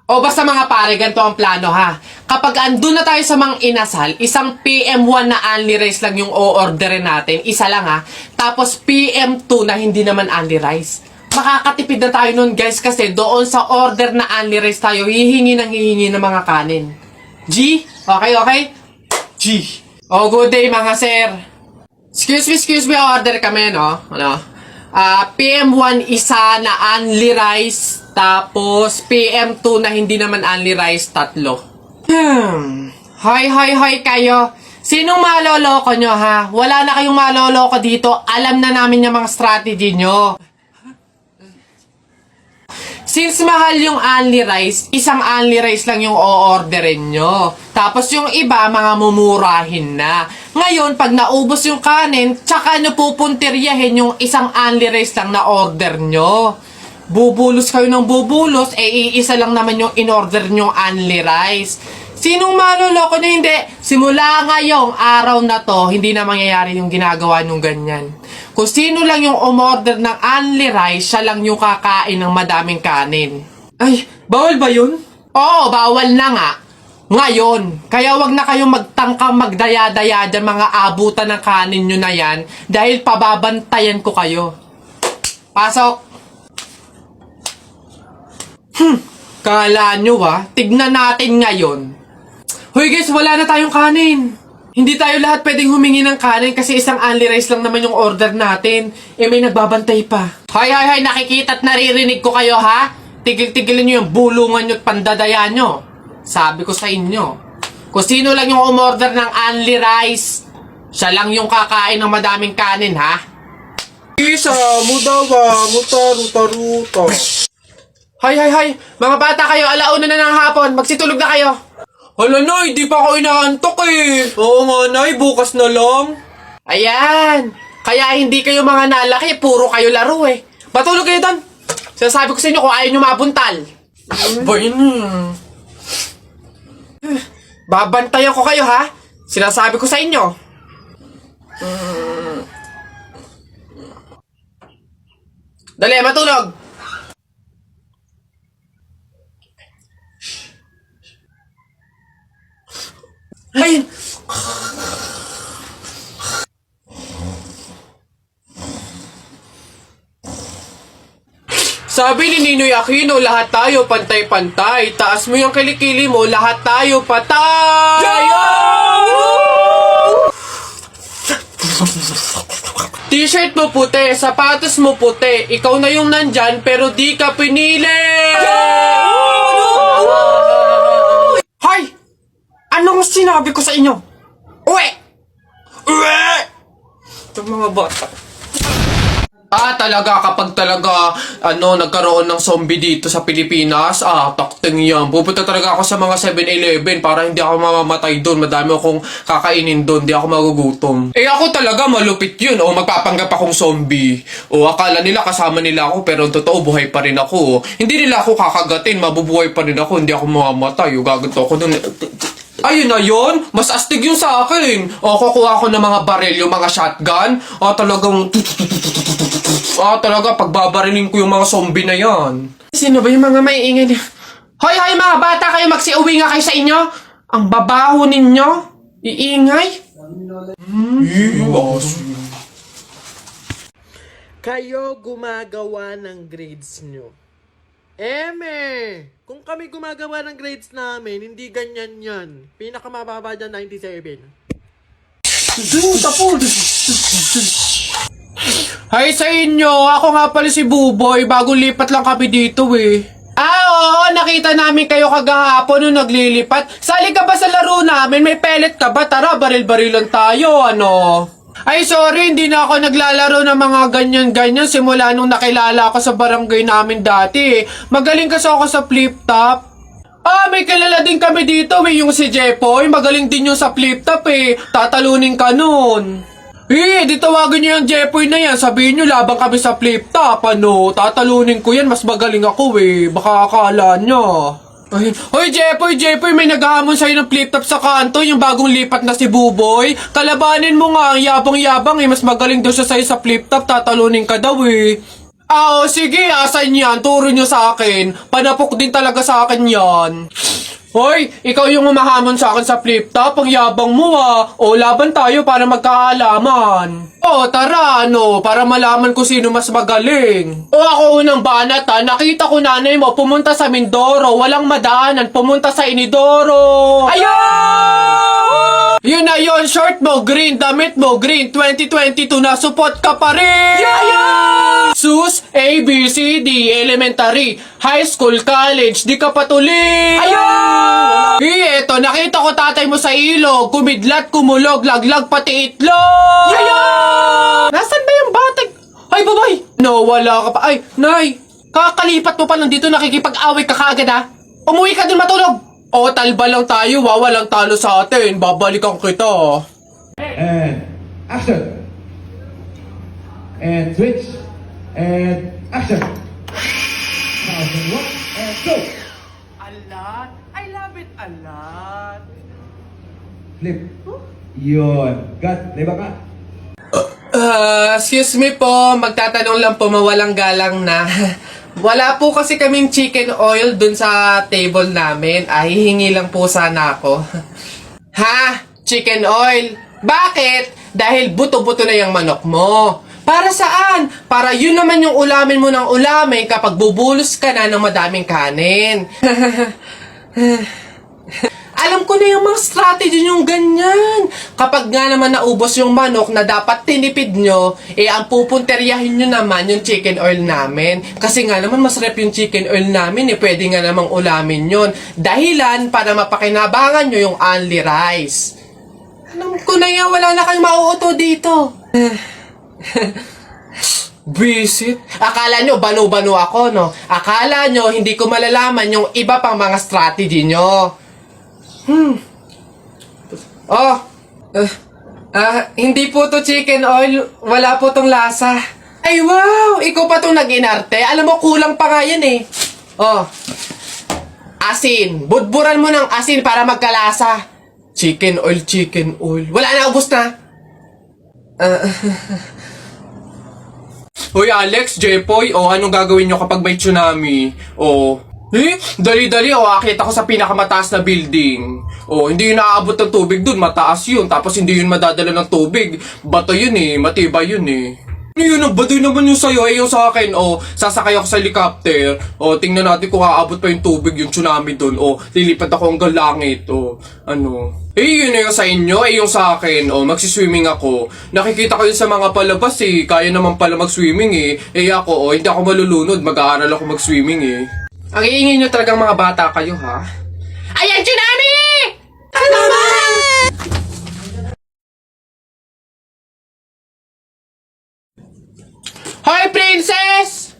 O basta mga pare, ganito ang plano ha. Kapag andun na tayo sa Mang Inasal, isang PM1 na only rice lang yung o-orderin natin. Isa lang ha. Tapos PM2 na hindi naman only rice. Makakatipid na tayo nun guys kasi doon sa order na only rice tayo hihingi ng mga kanin. G? Okay, okay? G. Oh, good day mga sir. Excuse me, order kami, no? Ano? PM1 isa na only rice, tapos PM2 na hindi naman only rice, 3. Hi kayo. Sinong maloloko nyo, ha? Wala na kayong maloloko dito. Alam na namin yung mga strategy nyo. Since mahal yung only rice, isang only rice lang yung o-orderin nyo. Tapos yung iba, mga mumurahin na. Ngayon, pag naubos yung kanin, tsaka nyo pupuntiryahin yung isang only rice lang na order nyo. Bubulos kayo ng bubulos, iisa lang naman yung in-order nyo only rice. Sinong maloloko nyo? Hindi. Simula ngayong araw na to, hindi na mangyayari yung ginagawa nyo ganyan. Kung sino lang yung umorder ng only rice, siya lang yung kakain ng madaming kanin. Ay, bawal ba yun? Oo, bawal na nga. Ngayon, kaya wag na kayong magtangkang magdaya-daya dyan mga abutan ng kanin nyo na yan dahil pababantayan ko kayo. Pasok! Kala nyo tignan natin ngayon. Hoy guys, wala na tayong kanin. Hindi tayo lahat pwedeng humingi ng kanin kasi isang only rice lang naman yung order natin. May nagbabantay pa. Hay, nakikita at naririnig ko kayo ha? Tigil-tigilin nyo yung bulungan nyo at pandadaya nyo. Sabi ko sa inyo, kung sino lang yung umorder ng only rice, siya lang yung kakain ng madaming kanin ha? Isa, mudawa, ruta. Hay, mga bata kayo, alauna na ng hapon, magsitulog na kayo. Hala, Nay, di pa ako inaantok eh. Oo nga, Nay, bukas na lang. Ayan, kaya hindi kayo mga nalaki, puro kayo laro eh. Matulog kayo doon. Sinasabi ko sa inyo kung ayaw nyo mabuntal. Ba yun? Babantayan ko kayo ha. Sinasabi ko sa inyo. Dali, matulog. Ay! Sabi ni Ninoy Aquino, lahat tayo pantay-pantay. Taas mo yung kilikili mo, lahat tayo patay! T-shirt mo puti, sapatos mo puti. Ikaw na yung nandyan, pero di ka pinili! Hoy! Anong sinabi ko sa inyo? Uwe! Itong mga bata. Talaga, kapag talaga, nagkaroon ng zombie dito sa Pilipinas, takting yan. Pupunta talaga ako sa mga 7-Eleven para hindi ako mamamatay doon. Madami akong kakainin doon, hindi ako magugutom. Ako talaga, malupit yun. Magpapanggap akong zombie. Akala nila kasama nila ako, pero totoo, buhay pa rin ako. Hindi nila ako kakagatin, mabubuhay pa rin ako, hindi ako mamamatay. Gaganto ako doon. Ayun na yun, mas astig yun sa akin. Kukuha ko ng mga baril, yung mga shotgun. Talaga, pagbabarilin ko yung mga zombie na yan. Sino ba yung mga maiingay niya? Hoy, mga bata kayo, magsiuwi nga kayo sa inyo. Ang babaho ninyo. Iingay. Kayo gumagawa ng grades nyo. Kung kami gumagawa ng grades namin, hindi ganyan yan. Pinakamababa dyan, 97. Hi sa inyo, ako nga pala si Buboy, bagong lipat lang kami dito eh. Oo, nakita namin kayo kagahapon nung naglilipat. Sali ka ba sa laro namin? May pellet ka ba? Tara, baril-barilan tayo, Ay, sorry, hindi na ako naglalaro ng mga ganyan-ganyan simula nung nakilala ako sa barangay namin dati. Magaling kasi ako sa flip-top. May kilala din kami dito yung si Jepoy. Magaling din yung sa flip-top Tatalunin ka nun. Di tawagin niyo yung Jepoy na yan. Sabihin niyo, labang kami sa flip-top, Tatalunin ko yan, mas magaling ako Baka akala niyo. Hoy, Jepoy, may naghahamon sa'yo ng flip-top sa kanto, yung bagong lipat na si Buboy. Kalabanin mo nga, ang yabang-yabang mas magaling daw siya sa'yo sa flip-top, tatalunin ka daw Sige, asan yan? Turo nyo sa akin. Panapok din talaga sa akin yan. Hoy, ikaw yung umahamon sa akin sa flip top. Ang yabang mo ah. O, laban tayo para magkaalaman. Tara, para malaman ko sino mas magaling. Ako unang banat ha. Nakita ko nanay mo pumunta sa Mindoro. Walang madaanan. Pumunta sa Inidoro. Ayun! Yun na yun, short mo green, damit mo green, 2022 na support ka pa rin! Sus, A, B, C, D, elementary, high school, college, di ka patuloy! Eto, nakita ko tatay mo sa ilog, kumidlat, kumulog, laglag, pati itlog! Nasaan ba yung batag? Ay, babay! No, wala ka pa. Ay, nay, kakalipat mo pa lang dito, nakikipag-away ka kaagad ha? Umuwi ka dun matulog! Talba lang tayo, walang talo sa atin. Babalikan kita. And action. And switch. And action. Now, one, and go. Alat. I love it, alat. Flip. Yun. Got. Diba ka? Excuse me po, magtatanong lang po, mawalang galang na. Wala po kasi kaming chicken oil dun sa table namin. Hihingi lang po sana ako. Ha? Chicken oil? Bakit? Dahil buto-buto na yung manok mo. Para saan? Para yun naman yung ulamin mo ng ulamin kapag bubulos ka na ng madaming kanin. Alam ko na yung mga strategy yung ganyan. Kapag nga naman naubos yung manok na dapat tinipid nyo, ang pupunteryahin nyo naman yung chicken oil namin. Kasi nga naman masarap yung chicken oil namin, pwede nga namang ulamin yun. Dahilan para mapakinabangan nyo yung only rice. Alam ko na yan, wala na kayong mauuto dito. Visit? Akala nyo banu-banu ako, no? Akala nyo hindi ko malalaman yung iba pang mga strategy nyo. Hindi po to chicken oil. Wala po tong lasa. Ay, wow! Ikaw pa tong nag-inarte. Alam mo, kulang pa nga yan eh. Asin. Budburan mo ng asin para magkalasa. Chicken oil, chicken oil. Wala na, ubos na. Hoy, Alex, Jepoy, anong gagawin nyo kapag may tsunami? Dali-dali, akit ako sa pinakamataas na building. Hindi yun naaabot ng tubig dun, mataas yun. Tapos hindi yun madadala ng tubig. Bato yun matibay yun Yun, baduy naman yung sa'yo, yung sa akin. Sasakay ako sa helicopter. Tingnan natin kung aabot pa yung tubig, yung tsunami dun. Lilipat ako hanggang langit. Yun yung sa inyo, yung sa akin. Magsiswimming ako. Nakikita ko yun sa mga palabas Kaya naman pala mag-swimming ako, hindi ako malulunod. Mag-aaral ako mag-swimming Ang iingin nyo talagang mga bata kayo, ha? Ayan, tsunami! Ano naman? Hoy, princess!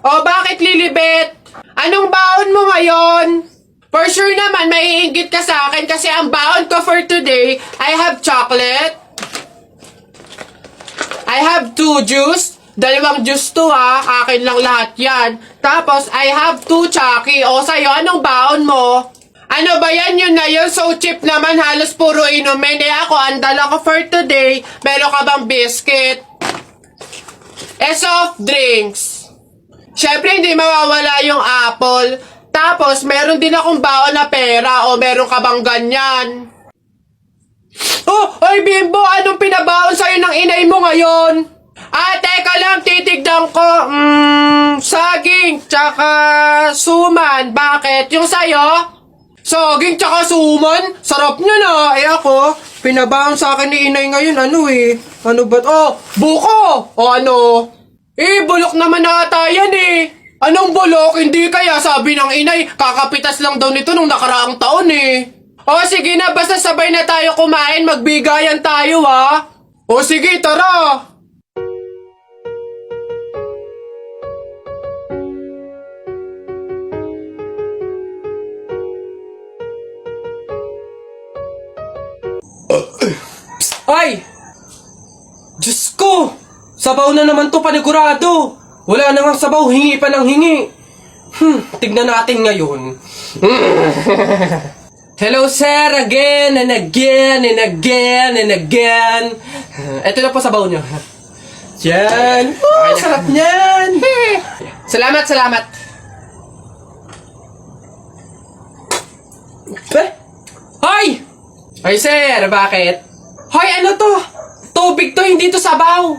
Bakit Lilibet? Anong baon mo ngayon? For sure naman, maiinggit ka sa akin kasi ang baon ko for today, I have chocolate. I have 2 juice. 2 juice to ha. Akin lang lahat yan. Tapos, I have 2 Chucky. Sa'yo, anong baon mo? Ano ba yan? Yun na yun. So cheap naman. Halos puro inumin. Ako, ang dala ko for today. Meron ka bang biscuit? Soft drinks. Syempre, hindi mawawala yung apple. Tapos, meron din akong baon na pera. Meron ka bang ganyan? Ay Bimbo, anong pinabaon sa'yo ng inay mo ngayon? Teka lang, titigdan ko. Saging, tsaka suman. Bakit? Yung sa'yo? Saging, tsaka suman? Sarap nyo na. Ako, pinabaon sa akin ni inay ngayon. Ano ba? Buko! Bulok naman ata yan Anong bulok? Hindi kaya sabi ng inay, kakapitas lang daw nito nung nakaraang taon sige na, basta sabay na tayo kumain, magbigayan tayo ha. Sige, tara. Ay! Diyos ko! Sabaw na naman to, panigurado! Wala na nga sabaw, hingi pa ng hingi! Tignan natin ngayon. Hello sir, again and again and again and again. Ito na po sabaw nyo. Yan. Oh, sarap niyan. Salamat, salamat. Hoy! Ay, sir, bakit? Hoy, ano to? Tubig to, hindi to sabaw.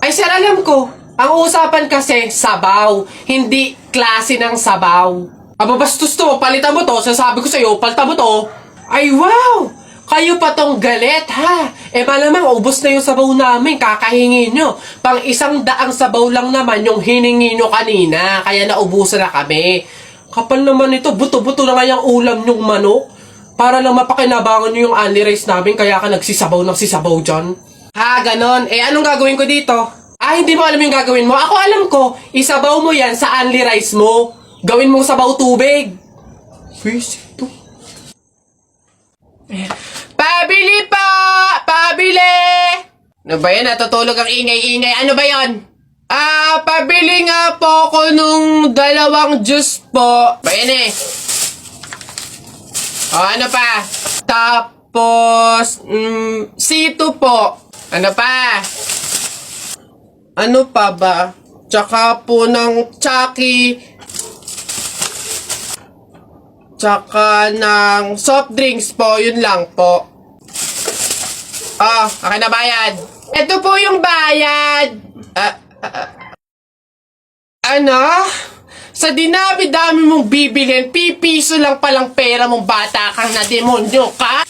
Ay, sir, alam ko. Ang usapan kasi, sabaw. Hindi klase ng sabaw. Aba, bastos to. Palitan mo to. Sasabi ko sa'yo, palitan mo to. Ay, wow! Kayo pa tong galit, ha? Eh, malamang, ubos na yung sabaw namin. Kakahingi nyo. Pang 100 sabaw lang naman yung hiningi nyo kanina. Kaya naubusan na kami. Kapal naman ito. Buto-buto na nga yung ulam nyong manok. Para lang mapakinabangan nyo yung only rice namin. Kaya ka nagsisabaw ng sisabaw dyan. Ha, ganon. Eh, anong gagawin ko dito? Ah, hindi mo alam yung gagawin mo? Ako alam ko. Isabaw mo yan sa only rice mo. Gawin mong sabaw tubig. Visit to. Pabili po! Pabili! Ano ba yan? Natutulog ang ingay-ingay. Ano ba yon? Ah, pabili nga po ako nung 2 juice po. Ba yan eh? O, ano pa? Tapos, C2 po. Ano pa? Ano pa ba? Tsaka po ng Chucky. Tsaka ng soft drinks po. Yun lang po. Akin na bayad. Ito po yung bayad. Ano? Sa dinami-dami mong bibilin, pipiso lang palang pera mong bata kang na demonyo ka?